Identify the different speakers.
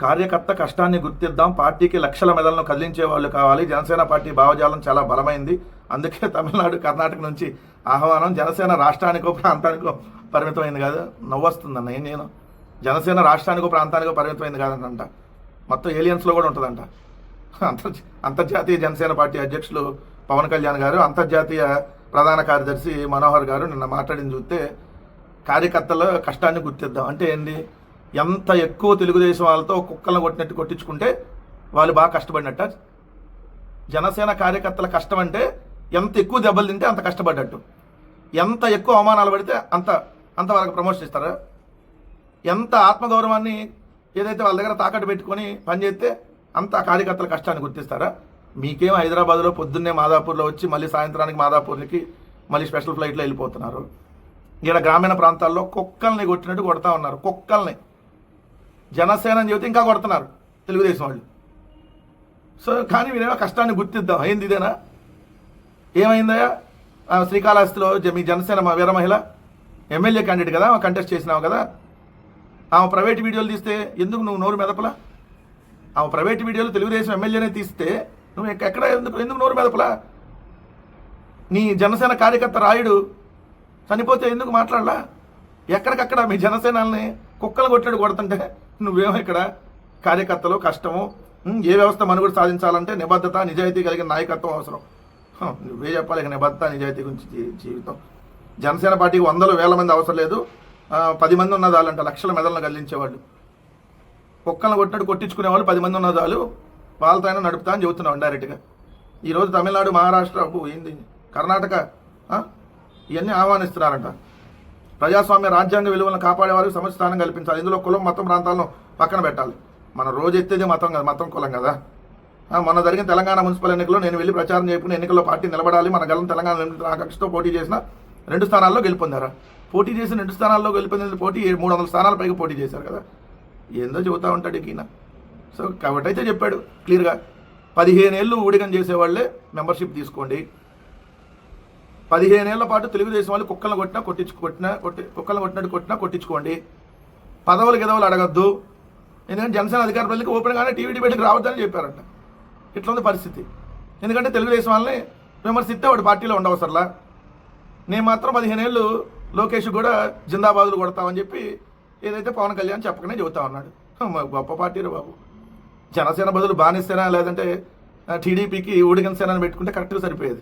Speaker 1: కార్యకర్త కష్టాన్ని గుర్తిద్దాం, పార్టీకి లక్షల మెదళ్లను కదిలించే వాళ్ళు కావాలి. జనసేన పార్టీ భావజాలం చాలా బలమైంది, అందుకే తమిళనాడు, కర్ణాటక నుంచి ఆహ్వానం. జనసేన రాష్ట్రానికో ప్రాంతానికో పరిమితమైంది కాదు. నవ్వొస్తుందన్న. ఏం చేయను, జనసేన రాష్ట్రానికో ప్రాంతానికో పరిమితమైంది కాదంట, మొత్తం ఏలియన్స్లో కూడా ఉంటుందంట. అంతర్జాతీయ జనసేన పార్టీ అధ్యక్షులు పవన్ కళ్యాణ్ గారు, అంతర్జాతీయ ప్రధాన కార్యదర్శి మనోహర్ గారు నిన్న మాట్లాడింది చూస్తే, కార్యకర్తల కష్టాన్ని గుర్తిద్దాం అంటే ఏంటి? ఎంత ఎక్కువ తెలుగుదేశం వాళ్ళతో కుక్కలను కొట్టినట్టు కొట్టించుకుంటే వాళ్ళు బాగా కష్టపడినట్ట. జనసేన కార్యకర్తల కష్టం అంటే ఎంత ఎక్కువ దెబ్బలు తింటే అంత కష్టపడ్డట్టు, ఎంత ఎక్కువ అవమానాలు పడితే అంత వాళ్ళకి ప్రమోషన్ ఇస్తారా? ఎంత ఆత్మగౌరవాన్ని ఏదైతే వాళ్ళ దగ్గర తాకట్టు పెట్టుకొని పనిచేస్తే అంత కార్యకర్తల కష్టాన్ని గుర్తిస్తారా? మీకేం హైదరాబాద్లో పొద్దున్నే మాదాపూర్లో వచ్చి మళ్ళీ సాయంత్రానికి మాదాపూర్కి మళ్ళీ స్పెషల్ ఫ్లైట్లో వెళ్ళిపోతున్నారు. ఇక్కడ గ్రామీణ ప్రాంతాల్లో కుక్కల్ని కొట్టినట్టు కొడతా ఉన్నారు. కుక్కల్ని జనసేన అని చెబితే ఇంకా కొడుతున్నారు తెలుగుదేశం వాళ్ళు. సో కానీ మీరేమో కష్టాన్ని గుర్తిద్దాం. అయింది ఇదేనా? ఏమైందయ్యా? శ్రీకాళహస్తిలో మీ జనసేన వీర మహిళ ఎమ్మెల్యే క్యాండిడేట్ కదా, కంటెస్ట్ చేసినావు కదా, ఆమె ప్రైవేట్ వీడియోలు తీస్తే ఎందుకు నువ్వు నోరు మెదపలా? ఆమె ప్రైవేట్ వీడియోలు తెలుగుదేశం ఎమ్మెల్యేనే తీస్తే నువ్వు ఎక్కడ ఎందుకు నోరు మెదపలా? నీ జనసేన కార్యకర్త రాయుడు చనిపోతే ఎందుకు మాట్లాడలా? ఎక్కడికక్కడ మీ జనసేనల్ని కుక్కలు కొట్టినట్టు కొడుతుంటే నువ్వేమో ఇక్కడ కార్యకర్తలు కష్టము, ఏ వ్యవస్థ మనుగడ సాధించాలంటే నిబద్ధత, నిజాయితీ కలిగిన నాయకత్వం అవసరం. నువ్వే చెప్పాలి ఇక నిబద్ధత, నిజాయితీ గురించి జీవితం. జనసేన పార్టీకి వందలు వేల మంది అవసరం లేదు, 10 మంది ఉన్నదాలంట, లక్షల మెదళ్ళను కదిలించేవాళ్ళు. కుక్కలను కొట్టినట్టు కొట్టించుకునే వాళ్ళు 10 మంది ఉన్నదాలు, వాళ్ళతో అయినా నడుపుతా అని చెబుతున్నావు డైరెక్ట్గా. ఈరోజు తమిళనాడు, మహారాష్ట్ర, ఏంది కర్ణాటక ఇవన్నీ ఆహ్వానిస్తున్నారంట. ప్రజాస్వామ్య రాజ్యాంగ విలువలను కాపాడేవారికి సముచిత స్థానం కల్పించాలి. ఇందులో కులం, మతం, ప్రాంతాలను పక్కన పెట్టాలి. మనం రోజు ఎత్తేది మతం కదా, మతం కులం కదా. మొన్న జరిగిన తెలంగాణ మున్సిపల్ ఎన్నికల్లో నేను వెళ్ళి ప్రచారం చేసుకుని ఎన్నికల్లో పార్టీ నిలబడాలి, మన గలం తెలంగాణ ఆకాంక్షతో పోటీ చేసిన 2 స్థానాల్లో గెలుపొందారా? పోటీ చేసిన 2 స్థానాల్లో గెలుపొందిన పోటీ 300 స్థానాల పైకి పోటీ చేశారు కదా. ఏందో చెబుతూ ఉంటాడు ఈయన. సో కాబట్టి అయితే చెప్పాడు క్లియర్గా, 15 ఏళ్ళు ఊడిగం చేసేవాళ్ళే మెంబర్షిప్ తీసుకోండి. 15 ఏళ్ల పాటు తెలుగుదేశం వాళ్ళు కుక్కలను కొట్టినట్టు కొట్టించుకోండి. పదవులు గిదవులు అడగద్దు, ఎందుకంటే జనసేన అధికార ప్రజలకు ఓపెన్గానే టీవీ డిబేట్కి రావద్దని చెప్పారంట. ఇట్లా ఉంది పరిస్థితి. ఎందుకంటే తెలుగుదేశం వాళ్ళని విమర్శిస్తే వాడు పార్టీలో ఉండవసరలా. నేను మాత్రం 15 ఏళ్ళు లోకేష్ కూడా జిందాబాదులు కొడతామని చెప్పి ఏదైతే పవన్ కళ్యాణ్ చెప్పకనే చెబుతా ఉన్నాడు. గొప్ప పార్టీరు బాబు. జనసేన బదులు బానిస్తేనా లేదంటే టీడీపీకి ఊడిగన్ సేనని పెట్టుకుంటే కరెక్ట్గా సరిపోయేది.